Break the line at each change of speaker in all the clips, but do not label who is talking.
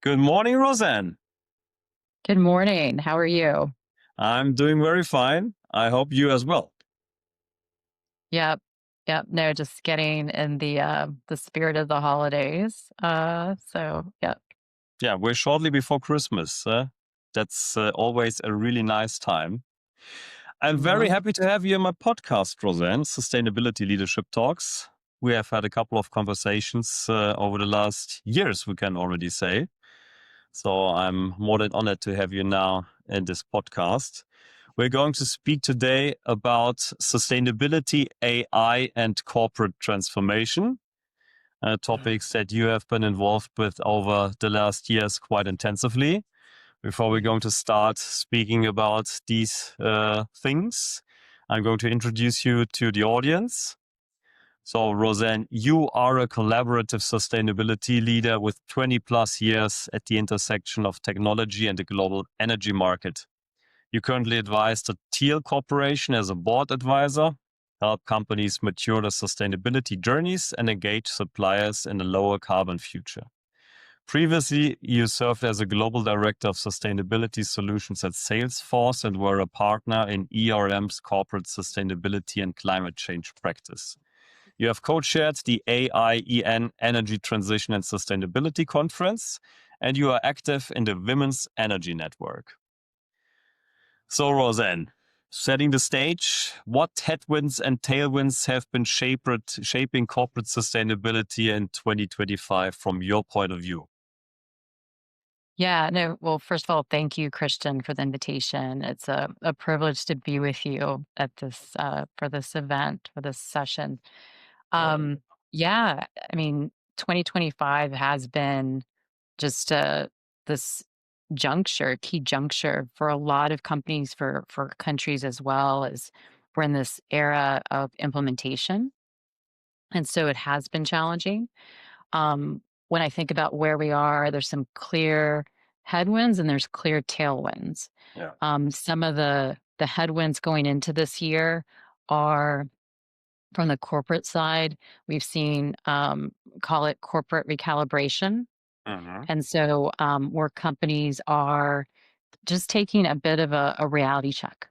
Good morning, Roseanne.
Good morning. How are you?
I'm doing very fine. I hope you as well.
Yep. Yep. No, just getting in the spirit of the holidays. Yep.
Yeah, we're shortly before Christmas. That's always a really nice time. I'm very
Mhm.
happy to have you in my podcast, Roseanne, Sustainability Leadership Talks. We have had a couple of conversations over the last years, we can already say. So I'm more than honored to have you now in this podcast. We're going to speak today about sustainability, AI, and corporate transformation. Topics that you have been involved with over the last years quite intensively. Before we're going to start speaking about these things, I'm going to introduce you to the audience. So, Roseanne, you are a collaborative sustainability leader with 20 plus years at the intersection of technology and the global energy market. You currently advise the Teal Corporation as a board advisor, help companies mature their sustainability journeys, and engage suppliers in a lower carbon future. Previously, you served as a global director of sustainability solutions at Salesforce and were a partner in ERM's corporate sustainability and climate change practice. You have co-chaired the AIEN Energy Transition and Sustainability Conference, and you are active in the Women's Energy Network. So, Roseanne, setting the stage, what headwinds and tailwinds have been shaping corporate sustainability in 2025 from your point of view?
Yeah, no, well, first of all, thank you, Christian, for the invitation. It's a privilege to be with you at this for this event, for this session. Um, yeah, I mean, 2025 has been just this key juncture for a lot of companies, for countries as well, as we're in this era of implementation. And so it has been challenging. When I think about where we are, there's some clear headwinds and there's clear tailwinds.
Yeah.
Some of the headwinds going into this year are from the corporate side. We've seen call it corporate recalibration,
Mhm.
and so where companies are just taking a bit of a reality check.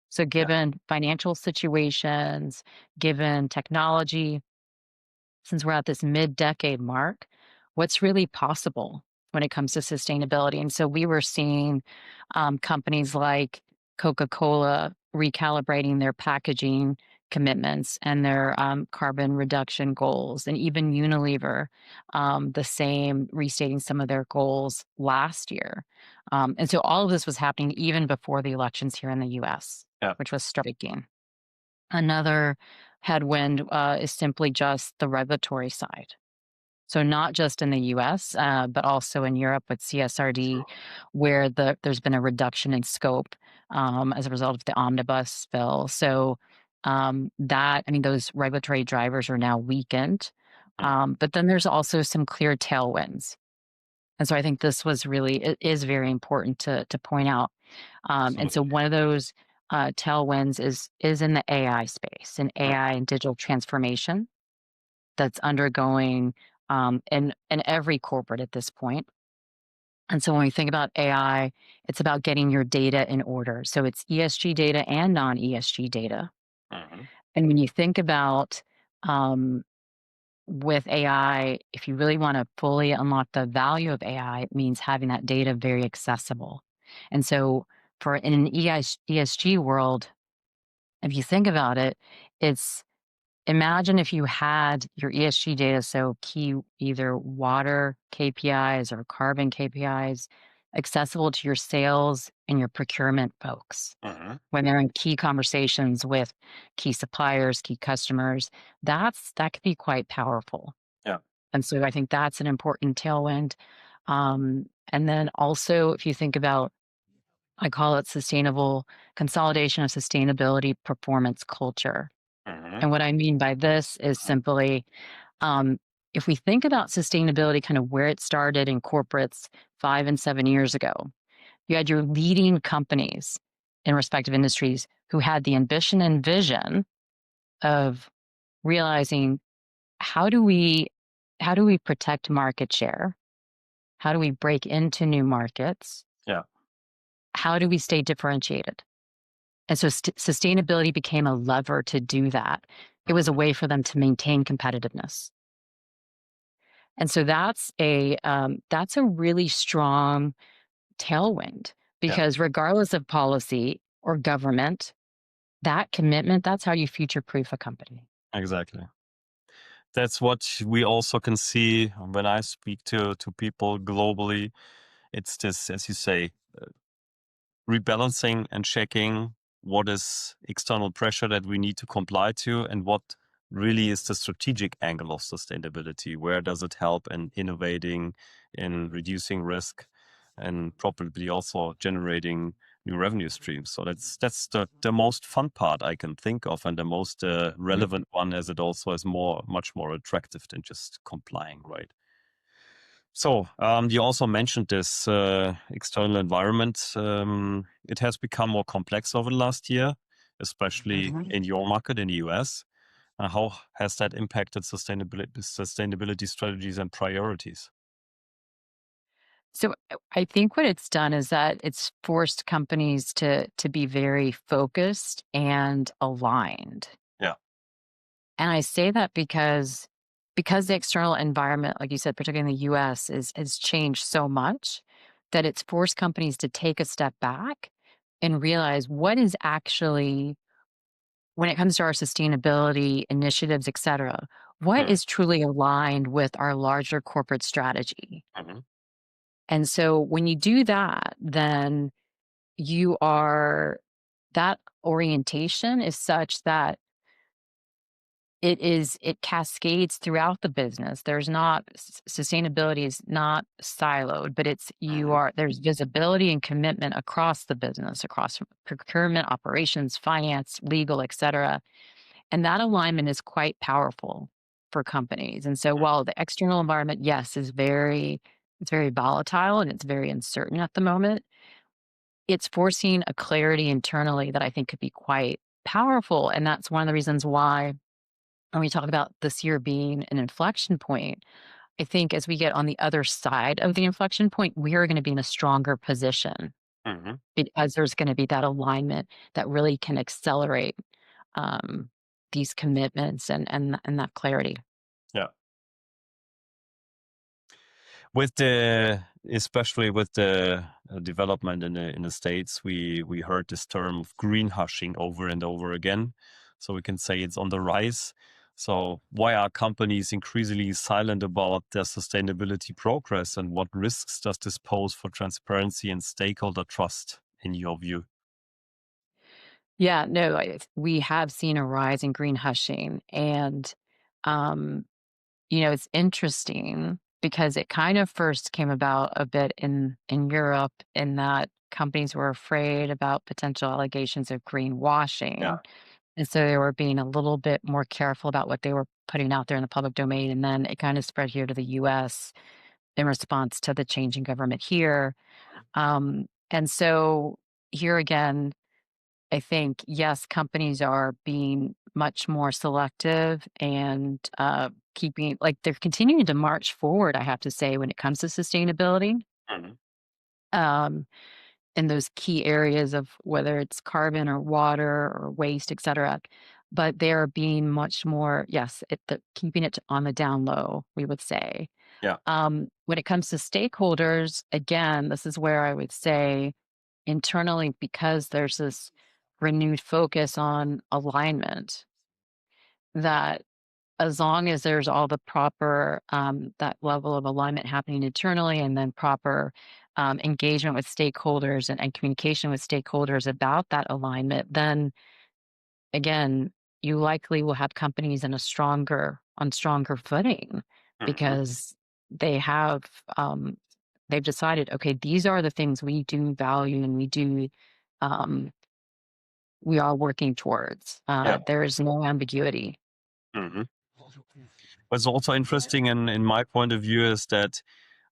So,
Yeah.
given financial situations, given technology, since we're at this mid-decade mark, what's really possible when it comes to sustainability? And so we were seeing companies like Coca-Cola recalibrating their packaging commitments and their carbon reduction goals, and even Unilever, the same, restating some of their goals last year. And so all of this was happening even before the elections here in the US,
Yeah.
which was striking. Another headwind is simply just the regulatory side. So not just in the US, but also in Europe with CSRD, where there's been a reduction in scope as a result of the omnibus bill. So those regulatory drivers are now weakened.
Mhm.
But then there's also some clear tailwinds. And so I think it is very important to point out. And so
Absolutely.
one of those tailwinds is in the AI space, in
Mhm.
AI and digital transformation that's undergoing in every corporate at this point. And so when we think about AI, it's about getting your data in order. So it's ESG data and non ESG data.
Mhm.
And when you think about um, with AI, if you really want to fully unlock the value of AI, it means having that data very accessible. And so for in an ESG world, if you think about it, it's imagine if you had your ESG data, so key either water KPIs or carbon KPIs, accessible to your sales and your procurement folks
Mhm.
when they're in key conversations with key suppliers, key customers. That could be quite powerful.
Yeah.
And so I think that's an important tailwind. And then also, if you think about, I call it sustainable consolidation of sustainability performance culture.
Mhm.
And what I mean by this is simply um, if we think about sustainability, kind of where it started in corporates 5 and 7 years ago, you had your leading companies in respective industries who had the ambition and vision of realizing how do we how do we protect market share? How do we break into new markets?
Yeah,
How do we stay differentiated? And so sustainability became a lever to do that. It was a way for them to maintain competitiveness. And so that's a really strong tailwind
yeah,
because regardless of policy or government, that commitment, that's how you future proof a company.
exactly. That's what we also can see when I speak to people globally. It's this, as you say, rebalancing and checking what is external pressure that we need to comply to and what really is the strategic angle of sustainability. Where does it help in innovating, in reducing risk, and probably also generating new revenue streams? So that's the most fun part I can think of, and the most relevant one, as it also is much more attractive than just complying, right? So, you also mentioned this external environment. It has become more complex over the last year, especially in your market in the US. How has that impacted sustainability strategies and priorities?
So I think what it's done is that it's forced companies to be very focused and aligned.
Yeah.
And I say that because the external environment, like you said, particularly in the US, has changed so much that it's forced companies to take a step back and realize what is actually, when it comes to our sustainability initiatives, et cetera, what
Mm,
is truly aligned with our larger corporate strategy.
mhm,
And so when you do that, then you are that orientation is such that it cascades throughout the business. There's not sustainability is not siloed, but it's you
mhm,
are there's visibility and commitment across the business, across procurement, operations, finance, legal, et cetera. And that alignment is quite powerful for companies. And so while the external environment, yes, it's very volatile and it's very uncertain at the moment, it's forcing a clarity internally that I think could be quite powerful. And that's one of the reasons why when we talk about this year being an inflection point, I think as we get on the other side of the inflection point, we are going to be in a stronger position
mhm.
because there's going to be that alignment that really can accelerate um, these commitments and that clarity.
Yeah. With the especially with the development in the states, we heard this term of green hushing over and over again. So we can say it's on the rise. So why are companies increasingly silent about their sustainability progress, and what risks does this pose for transparency and stakeholder trust in your view?
Yeah, no, we have seen a rise in green hushing, and um, it's interesting because it kind of first came about a bit in Europe in that companies were afraid about potential allegations of
Yeah.
greenwashing. And so they were being a little bit more careful about what they were putting out there in the public domain. And then it kind of spread here to the US in response to the changing government here. And so here again, I think, yes, companies are being much more selective and keeping, like, they're continuing to march forward, I have to say, when it comes to sustainability
Mhm.
um, in those key areas of whether it's carbon or water or waste, et cetera. But they're being much more, yes, keeping it on the down low, we would say.
Yeah.
When it comes to stakeholders, again, this is where I would say internally, because there's this renewed focus on alignment, that as long as there's all the proper that level of alignment happening internally and then proper engagement with stakeholders and communication with stakeholders about that alignment, then again, you likely will have companies on stronger footing
Mhm.
because they have um, they've decided, okay, these are the things we do value and um, we are working towards.
Yeah.
There is no ambiguity.
Mhm. What's also interesting in my point of view is that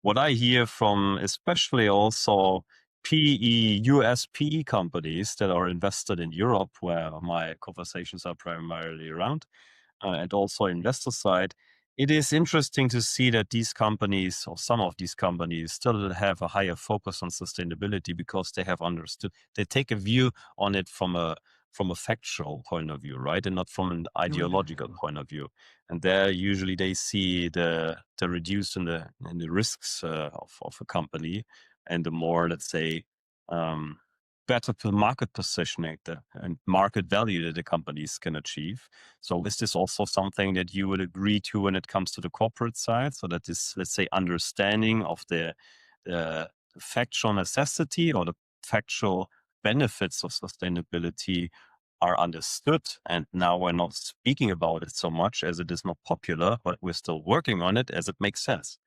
what I hear from especially also US PE companies that are invested in Europe, where my conversations are primarily around, and also investor side, It is interesting to see that these companies, or some of these companies, still have a higher focus on sustainability because they have understood. They take a view on it from a factual point of view, right, and not from an ideological point of view. And there, usually, they see the reduce in the risks of a company, and the more, let's say, um, better market positioning and market value that the companies can achieve. So is this also something that you would agree to when it comes to the corporate side? So that this, let's say, understanding of the factual necessity or the factual benefits of sustainability are understood. And now we're not speaking about it so much as it is not popular, but we're still working on it as it makes sense.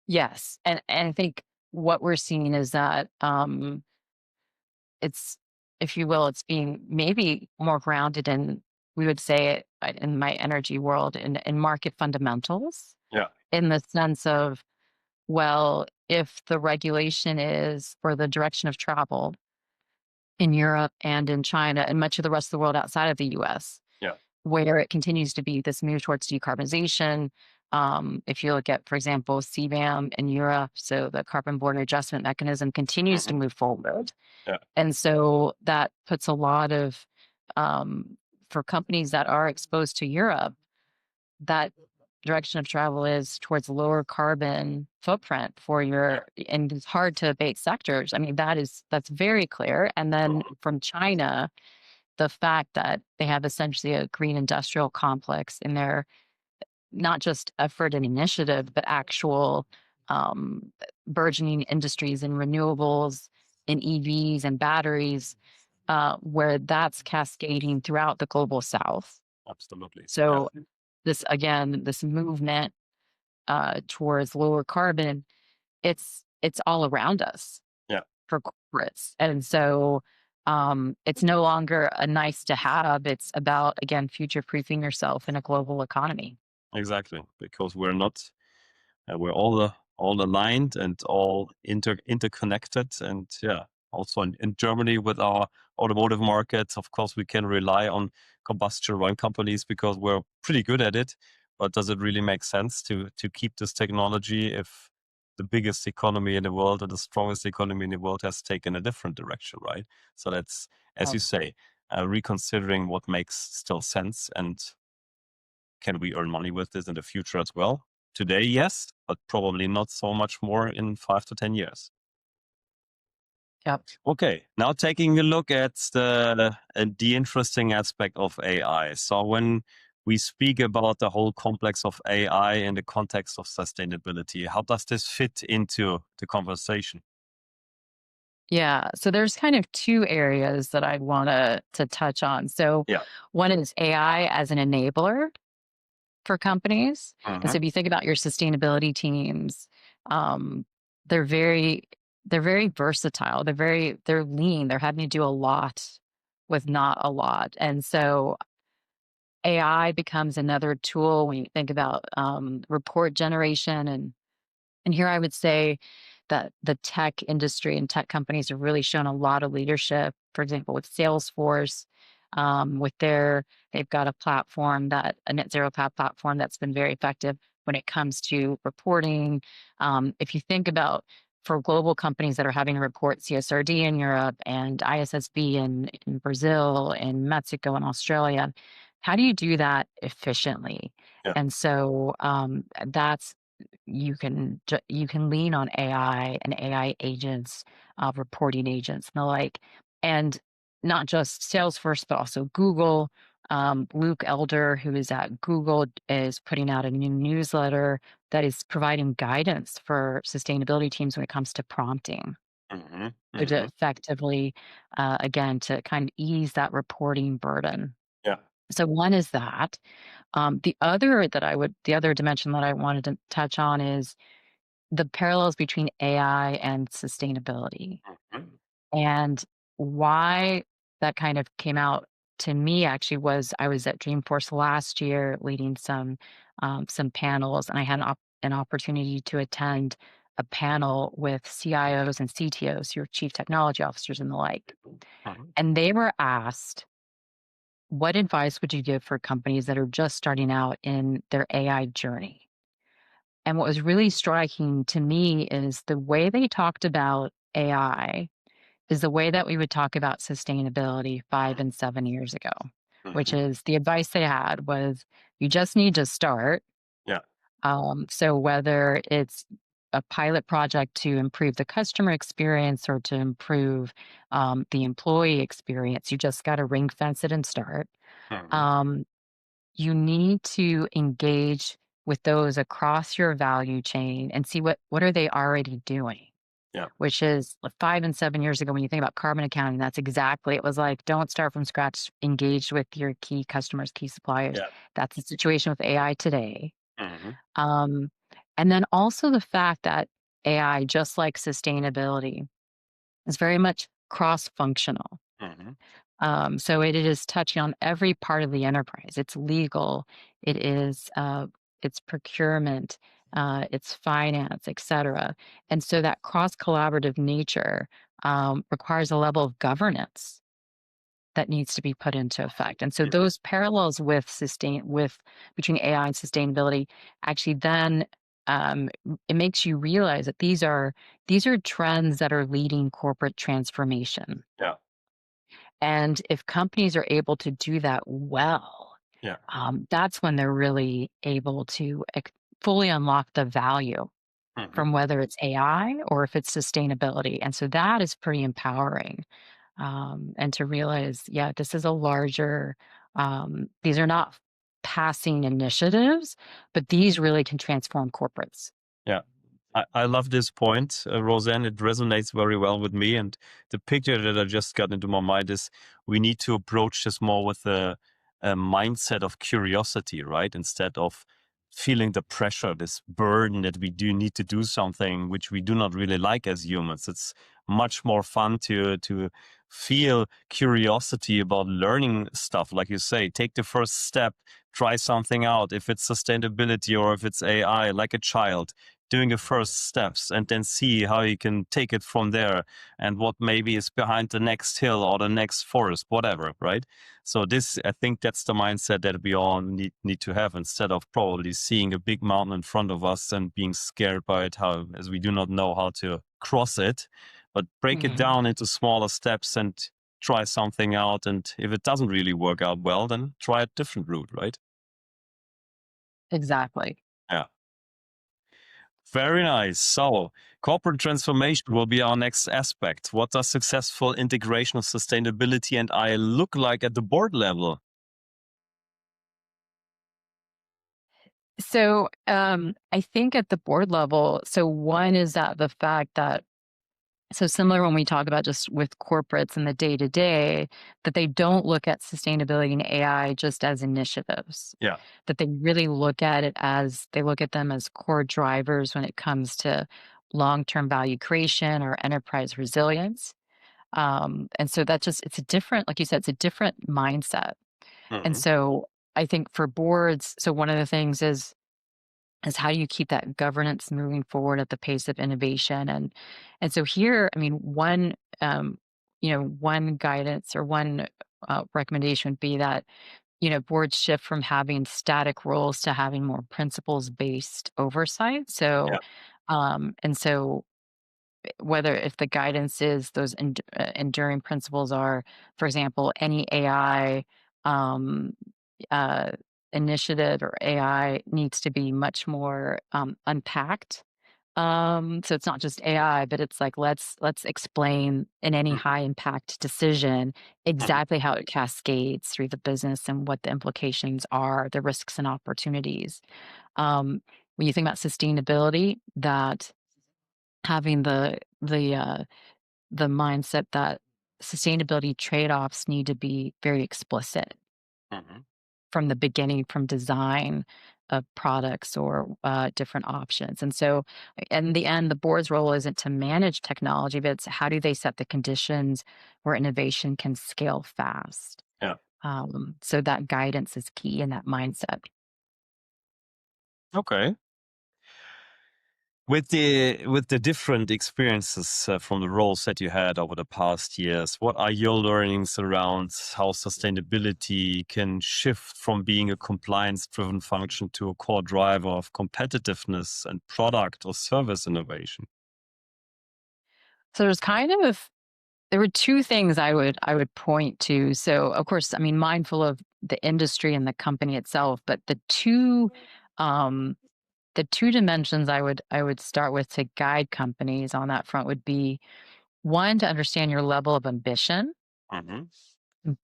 Yes, and I think what we're seeing is that it's, if you will, it's being maybe more grounded in, we would say, in my energy world, in market fundamentals,
Yeah.
in the sense of, well, if the regulation is for the direction of travel in Europe and in China and much of the rest of the world outside of the US,
Yeah.
where it continues to be this move towards decarbonization. If you look at, for example, CBAM in Europe, so the carbon border adjustment mechanism continues to
Hmm.
move forward.
Yeah.
And so that puts a lot of, um, for companies that are exposed to Europe, that direction of travel is towards lower carbon footprint for
Yeah.
your, and it's hard to abate sectors. I mean, that's very clear. And then
Mhm.
from China, the fact that they have essentially a green industrial complex in their not just effort and initiative, but actual um, burgeoning industries in renewables, in EVs and batteries, where that's cascading throughout the global south.
Absolutely. Yeah.
So this, again, this movement towards lower carbon, it's all around us
Yeah.
for corporates. And so it's no longer a nice to have. It's about, again, future proofing yourself in a global economy.
Exactly. Because we're not we're all aligned and all interconnected. And yeah, also in Germany with our automotive markets, of course, we can rely on combustion run companies because we're pretty good at it. But does it really make sense to keep this technology if the biggest economy in the world or the strongest economy in the world has taken a different direction, right? So that's, as you
Um,
say, reconsidering what makes still sense, and can we earn money with this in the future as well? Today, yes, but probably not so much more in 5 to 10 years.
yep.
Okay, now taking a look at the interesting aspect of AI. So when we speak about the whole complex of AI in the context of sustainability, how does this fit into the conversation?
Yeah. So there's kind of two areas that I want to touch on. So
Yeah.
one is AI as an enabler for companies. And so
Hmm.
if you think about your sustainability teams, um, they're very they're very versatile. They're lean. They're having to do a lot with not a lot. And so AI becomes another tool when you think about report generation, and here I would say that the tech industry and tech companies have really shown a lot of leadership. For example, with Salesforce, with they've got a platform, that a net zero platform that's been very effective when it comes to reporting. If you think about, for global companies that are having to report CSRD in Europe and ISSB in Brazil and Mexico and Australia, how do you do that efficiently?
Yeah.
And so that's, you can lean on AI and AI agents, reporting agents and the like, and not just Salesforce, but also Google. Luke Elder, who is at Google, is putting out a new newsletter that is providing guidance for sustainability teams when it comes to prompting.
Hmm.
So to
Hmm.
effectively, again, to kind of ease that reporting burden.
Yeah.
So one is that. The other dimension that I wanted to touch on is the parallels between AI and sustainability.
Hmm.
And why that kind of came out to me actually was, I was at Dreamforce last year leading some panels, and I had an opportunity to attend a panel with CIOs and CTOs, your chief technology officers and the like.
Hmm.
And they were asked, what advice would you give for companies that are just starting out in their AI journey? And what was really striking to me is the way they talked about AI is the way that we would talk about sustainability 5 and 7 years ago, which
Mhm.
is the advice they had was you just need to start.
Yeah.
So whether it's a pilot project to improve the customer experience or to improve the employee experience, you just got to ring fence it and start.
Mhm.
Um, you need to engage with those across your value chain and see what are they already doing,
Yeah.
which is 5 and 7 years ago when you think about carbon accounting, that's exactly it was like, don't start from scratch, engage with your key customers, key suppliers.
Yeah.
That's the situation with AI today.
Mhm.
Um, and then also the fact that AI, just like sustainability, is very much cross-functional.
Mhm.
So it is touching on every part of the enterprise. It's legal, it is it's procurement, it's finance, etc. And so that cross-collaborative nature requires a level of governance that needs to be put into effect. And so
Mhm.
those parallels with between AI and sustainability actually then it makes you realize that these are trends that are leading corporate transformation.
Yeah.
And if companies are able to do that well,
Yeah.
that's when they're really able to fully unlock the value
Mhm.
from whether it's AI or if it's sustainability. And so that is pretty empowering. And to realize, yeah, this is a larger, these are not passing initiatives, but these really can transform corporates.
Yeah. I love this point, Roseanne. It resonates very well with me. And the picture that I just got into my mind is we need to approach this more with a mindset of curiosity, right? Instead of feeling the pressure, this burden that we do need to do something which we do not really like as humans. It's much more fun to feel curiosity about learning stuff. Like you say, take the first step, try something out. If it's sustainability or if it's AI, like a child doing the first steps and then see how you can take it from there and what maybe is behind the next hill or the next forest, whatever, right? So this, I think that's the mindset that we all need to have instead of probably seeing a big mountain in front of us and being scared by it, how as we do not know how to cross it, but break it
Mhm.
down into smaller steps and try something out. And if it doesn't really work out well, then try a different route, right?
Exactly.
Yeah. Very nice. So, corporate transformation will be our next aspect. What does successful integration of sustainability and I look like at the board level?
So I think at the board level, so one is that the fact that so similar when we talk about just with corporates and the day to day, that they don't look at sustainability and AI just as initiatives,
Yeah.
that they really look at it as they look at them as core drivers when it comes to long term value creation or enterprise resilience. And so that just, it's a different, like you said, it's a different mindset. And
Hmm.
so I think for boards, so one of the things is how do you keep that governance moving forward at the pace of innovation and so here I mean um one guidance or one recommendation would be that boards shift from having static roles to having more principles based oversight. So
Yeah.
and so whether if the guidance is those enduring principles are, for example, any AI um, uh, initiative or AI needs to be much more unpacked. So it's not just AI, but it's like let's explain in any
Hmm.
high impact decision
Hmm.
exactly how it cascades through the business and what the implications are, the risks and opportunities. When you think about sustainability, that having the mindset that sustainability trade-offs need to be very explicit
Hmm.
from the beginning, from design of products or different options. And so, in the end, the board's role isn't to manage technology, but it's how do they set the conditions where innovation can scale fast.
Yeah.
So that guidance is key in that mindset.
Okay. With the different experiences from the roles that you had over the past years, what are your learnings around how sustainability can shift from being a compliance-driven function to a core driver of competitiveness and product or service innovation?
So there were two things I would point to. So of course, I mean, mindful of the industry and the company itself, but um, the two dimensions I would start with to guide companies on that front would be one, to understand your level of ambition
Hmm.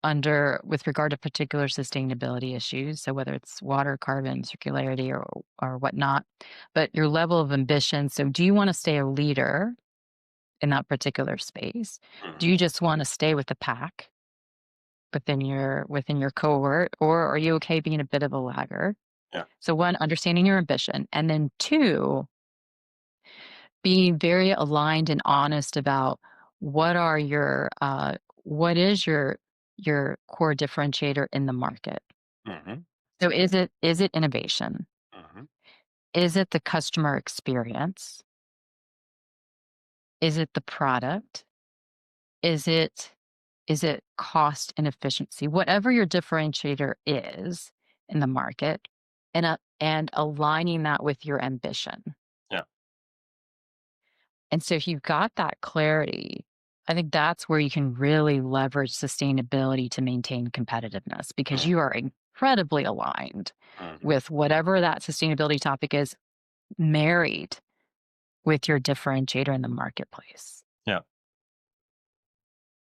under with regard to particular sustainability issues. So whether it's water, carbon, circularity, or whatnot, but your level of ambition. So do you want to stay a leader in that particular space? Do
Hmm.
you just want to stay with the pack within your cohort, or are you okay being a bit of a laggard?
Yeah.
So one, understanding your ambition, and then two, being very aligned and honest about what is your core differentiator in the market.
Hmm.
So is it innovation?
Hmm.
Is it the customer experience? Is it the product? Is it is it cost and efficiency? Whatever your differentiator is in the market, and aligning that with your ambition.
Yeah.
And so if you've got that clarity, I think that's where you can really leverage sustainability to maintain competitiveness, because you are incredibly aligned
Hmm.
with whatever that sustainability topic is, married with your differentiator in the marketplace.
Yeah.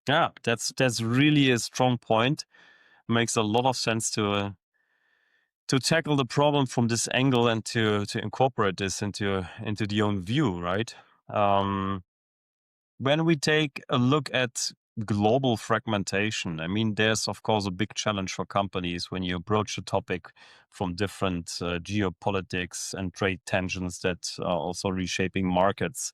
Yeah. That's really a strong point. Makes a lot of sense to tackle the problem from this angle and to incorporate this into the own view, right? Um, when we take a look at global fragmentation, I mean, there's of course a big challenge for companies when you approach the topic from different geopolitics and trade tensions that are also reshaping markets.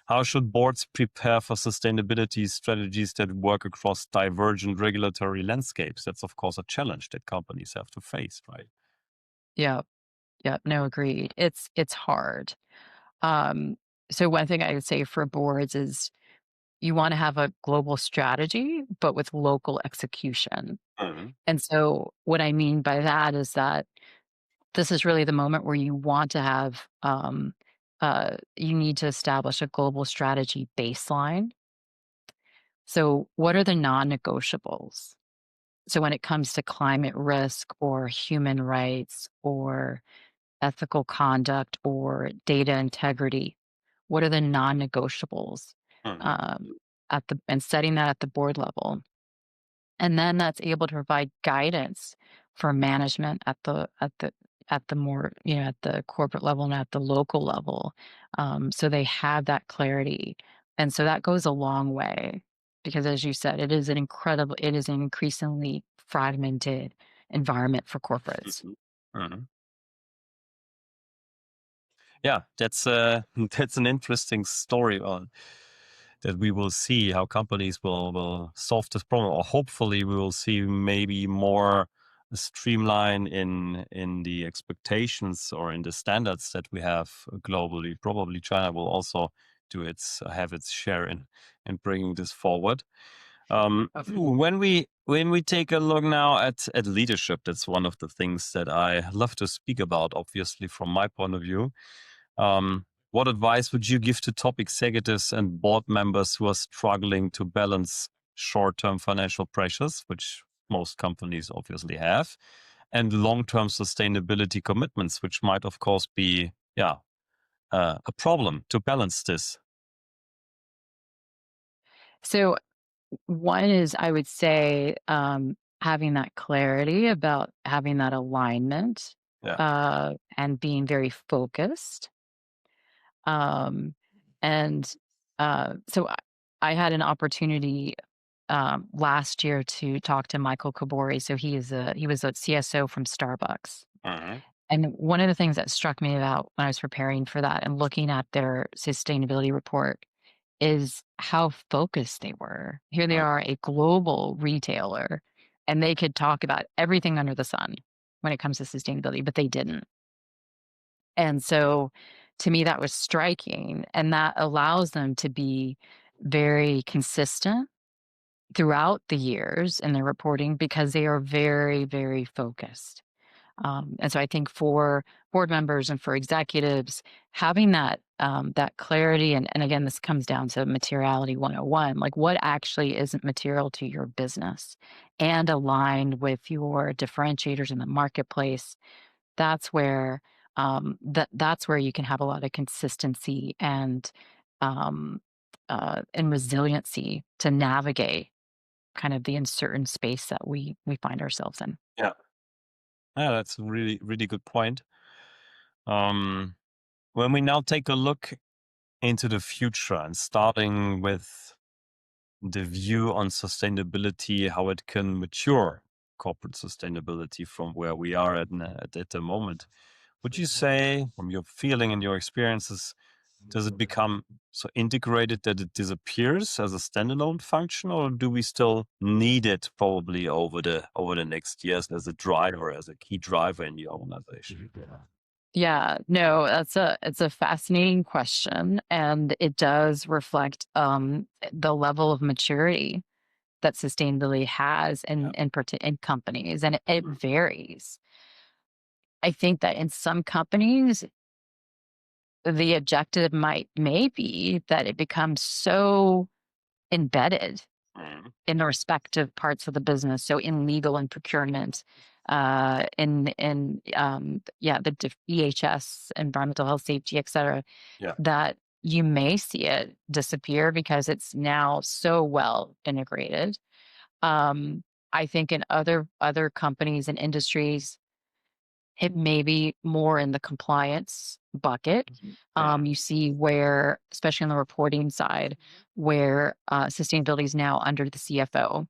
How should boards prepare for sustainability strategies that work across divergent regulatory landscapes? That's of course a challenge that companies have to face, right?
Yeah. Yeah. No, agreed. It's hard. Um, so one thing I would say for boards is you want to have a global strategy, but with local execution.
Mhm.
And so what I mean by that is that this is really the moment where you want to have, you need to establish a global strategy baseline. So what are the non-negotiables? So when it comes to climate risk or human rights or ethical conduct or data integrity, what are the non-negotiables,
Mhm.
um, and setting that at the board level? And then that's able to provide guidance for management at the more, at the corporate level and at the local level, so they have that clarity. And so that goes a long way, because as you said, it is an increasingly fragmented environment for corporates.
Mhm. Mhm. Yeah, that's that's an interesting story on that we will see how companies will solve this problem, or hopefully we will see maybe more streamline in the expectations or in the standards that we have globally. Probably China will also have its share in bringing this forward. When we take a look now at leadership, that's one of the things that I love to speak about. Obviously, from my point of view, what advice would you give to top executives and board members who are struggling to balance short-term financial pressures, which most companies obviously have, and long-term sustainability commitments, which might, of course, be a problem to balance this?
So one is, I would say, having that clarity about having that alignment,
Yeah.
and being very focused. Um, and so I had an opportunity last year to talk to Michael Kabori. So he was a CSO from Starbucks.
Hmm.
And one of the things that struck me about when I was preparing for that and looking at their sustainability report is how focused they were. Here they are, a global retailer, and they could talk about everything under the sun when it comes to sustainability, but they didn't. And so to me, that was striking, and that allows them to be very consistent throughout the years in their reporting because they are very, very focused. And so I think for board members and for executives, having that clarity, and again, this comes down to materiality 101, like what actually isn't material to your business and aligned with your differentiators in the marketplace. That's where that's where you can have a lot of consistency um, and resiliency to navigate kind of the uncertain space that we find ourselves in.
Yeah. Yeah, that's a really, really good point. Um, when we now take a look into the future and starting with the view on sustainability, how it can mature corporate sustainability from where we are at the moment. Would you say, from your feeling and your experiences, does it become so integrated that it disappears as a standalone function, or do we still need it probably over the next years as a driver, as a key driver in the organization?
Yeah, no, it's a fascinating question, and it does reflect the level of maturity that sustainability has
Yeah.
in companies, and it varies. I think that in some companies, the objective may be that it becomes so embedded
Mhm.
in the respective parts of the business. So in legal and procurement, the EHS, environmental health, safety, et cetera,
Yeah.
that you may see it disappear because it's now so well integrated. Um, I think in other companies and industries, it may be more in the compliance bucket.
Mhm.
You see where, especially on the reporting side, where sustainability is now under the CFO.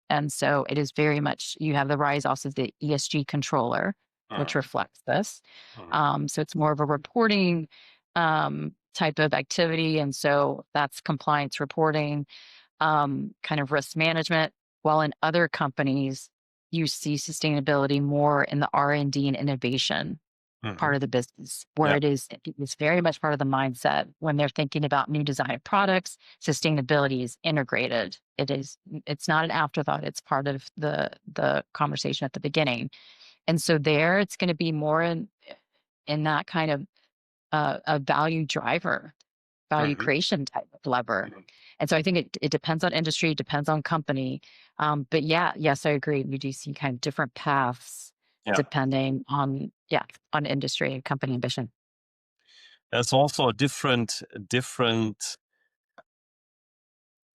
And so it is very much, you have the rise also of the ESG controller, which
Mhm.
reflects this.
Mhm.
So it's more of a reporting type of activity. And so that's compliance reporting, kind of risk management. While in other companies, you see sustainability more in the R&D and innovation part
Mhm.
of the business, where
Yeah.
it's very much part of the mindset when they're thinking about new design of products. Sustainability is integrated. It's not an afterthought. It's part of the conversation at the beginning. And so there, it's going to be more in that kind of a value driver, value
Mhm.
creation type of lever.
Mhm.
And so I think it depends on industry, it depends on company. But yeah, yes, I agree. We do see kind of different paths
Yeah.
depending on, yeah, on industry and company ambition.
There's also a different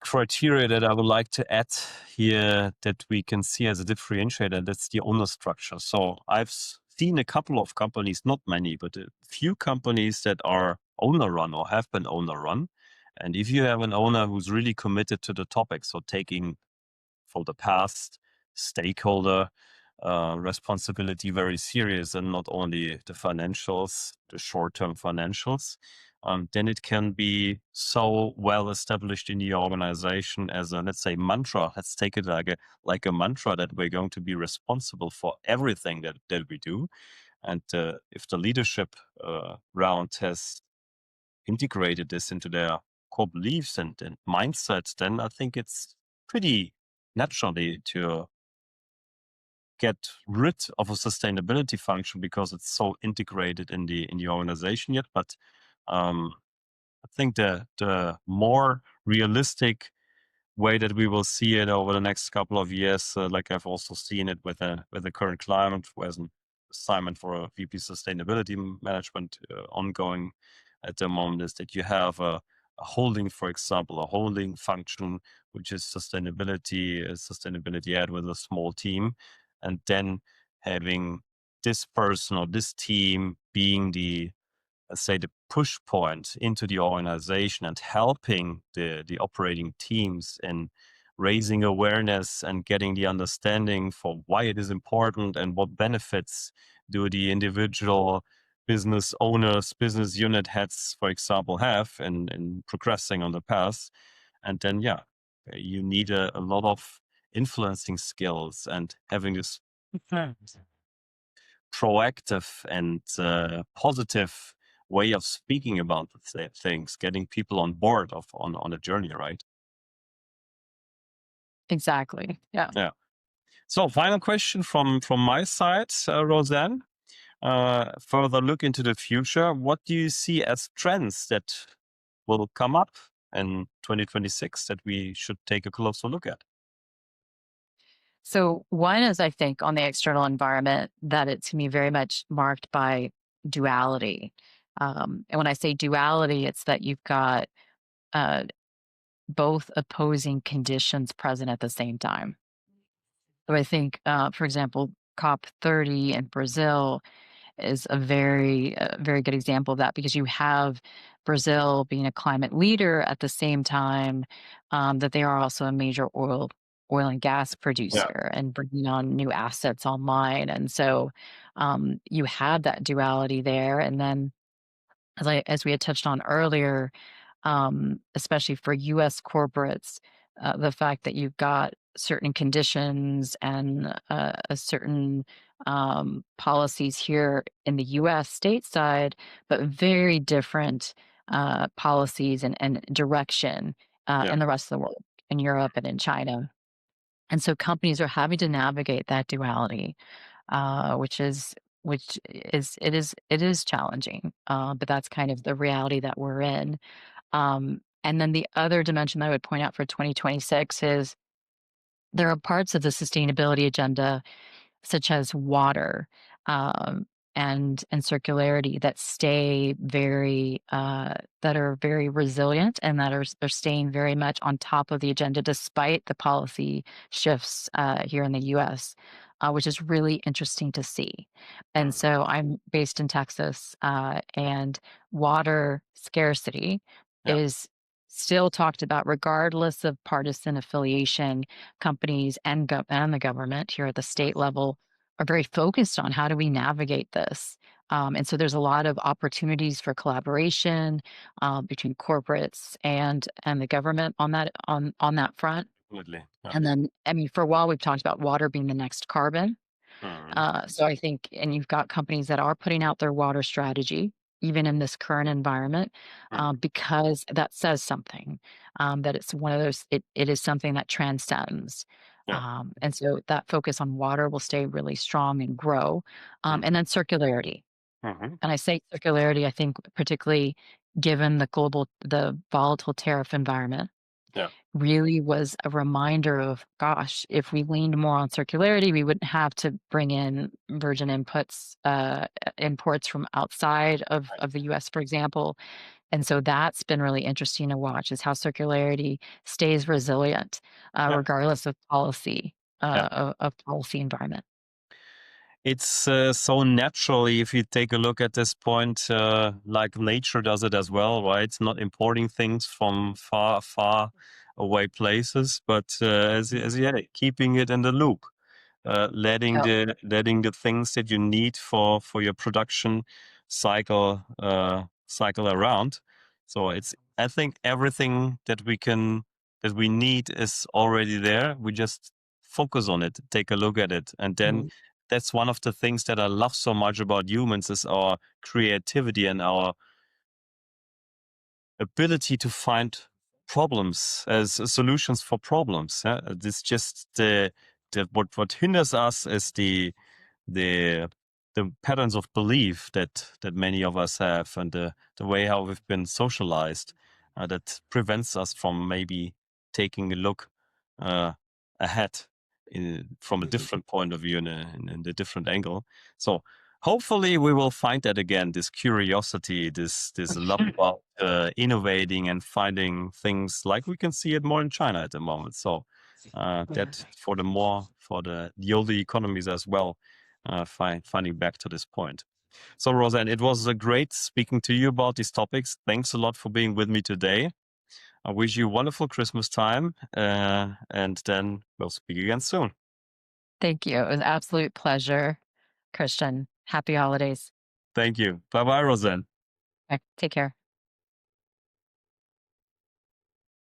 criteria that I would like to add here that we can see as a differentiator. That's the owner structure. So I've seen a couple of companies, not many, but a few companies that are owner run or have been owner run. And if you have an owner who's really committed to the topic, so taking for the past stakeholder responsibility very serious and not only the financials, the short-term financials, then it can be so well established in the organization as a, let's say, mantra. Let's take it like a mantra that we're going to be responsible for everything that we do. And if the leadership round has integrated this into their core beliefs and mindsets, then I think it's pretty naturally to get rid of a sustainability function because it's so integrated in the organization yet. But I think the more realistic way that we will see it over the next couple of years, like I've also seen it with the current climate, as an assignment for a VP sustainability management ongoing at the moment, is that you have a holding, for example, a holding function, which is sustainability ad with a small team, and then having this person or this team being the, let's say, the push point into the organization and helping the operating teams in raising awareness and getting the understanding for why it is important and what benefits do the individual business owners, business unit heads, for example, have in progressing on the path. And then, yeah, you need a lot of influencing skills and having this proactive and positive way of speaking about the things, getting people on board on a journey, right?
Exactly. Yeah.
Yeah. So final question from my side, Roseanne. Further look into the future, what do you see as trends that will come up in 2026 that we should take a closer look at?
So one is, I think, on the external environment that it's going to be very much marked by duality. And when I say duality, it's that you've got uh, both opposing conditions present at the same time. So I think, for example, COP30 in Brazil is very good example of that because you have Brazil being a climate leader at the same time that they are also a major oil and gas
Yeah.
producer and bringing on new assets online. And so you have that duality there. And then as we had touched on earlier, especially for US corporates, the fact that you've got certain conditions and a certain policies here in the US stateside, but very different policies and direction
Yeah.
in the rest of the world, in Europe and in China. And so companies are having to navigate that duality, which is challenging, but that's kind of the reality that we're in. And then the other dimension that I would point out for 2026 is there are parts of the sustainability agenda, such as water, um, and circularity that stay very that are very resilient and that are staying very much on top of the agenda despite the policy shifts here in the U.S., which is really interesting to see. And
Mm.
so I'm based in Texas, and water scarcity
Yeah.
is still talked about regardless of partisan affiliation. Companies and the government here at the state level are very focused on how do we navigate this. And so there's a lot of opportunities for collaboration between corporates and the government on that front.
Absolutely. Yeah.
And then, I mean, for a while we've talked about water being the next carbon.
Mhm.
So I think, and you've got companies that are putting out their water strategy, even in this current environment,
Mhm.
because that says something, that it's one of those, it is something that transcends.
Yeah.
And so that focus on water will stay really strong and grow. And
Mhm.
then circularity.
Mhm.
And I say circularity, I think, particularly given the volatile tariff environment
Yeah.
really was a reminder of, gosh, if we leaned more on circularity, we wouldn't have to bring in virgin imports from outside of the US, for example. And so that's been really interesting to watch is how circularity stays resilient,
Yeah.
regardless of policy,
Yeah.
of policy environment.
It's so naturally, if you take a look at this point, like nature does it as well, right? It's not importing things from far, far away places, but as you had it, keeping it in the loop, letting
Yep.
the things that you need for your production cycle around. So it's I think everything that we need is already there. We just focus on it, take a look at it, and then
Mhm.
that's one of the things that I love so much about humans is our creativity and our ability to find problems as solutions for problems. Yeah? It's just the what hinders us is the the patterns of belief that many of us have and the way how we've been socialized that prevents us from maybe taking a look uh, ahead from a different point of view in a different angle. So hopefully we will find that again, this curiosity, this love about innovating and finding things like we can see it more in China at the moment. So that for the older economies as well, finding back to this point. So Roseanne, it was great speaking to you about these topics. Thanks a lot for being with me today. I wish you a wonderful Christmas time, and then we'll speak again soon.
Thank you. It was an absolute pleasure, Christian. Happy holidays.
Thank you. Bye bye, Roseanne.
Take care.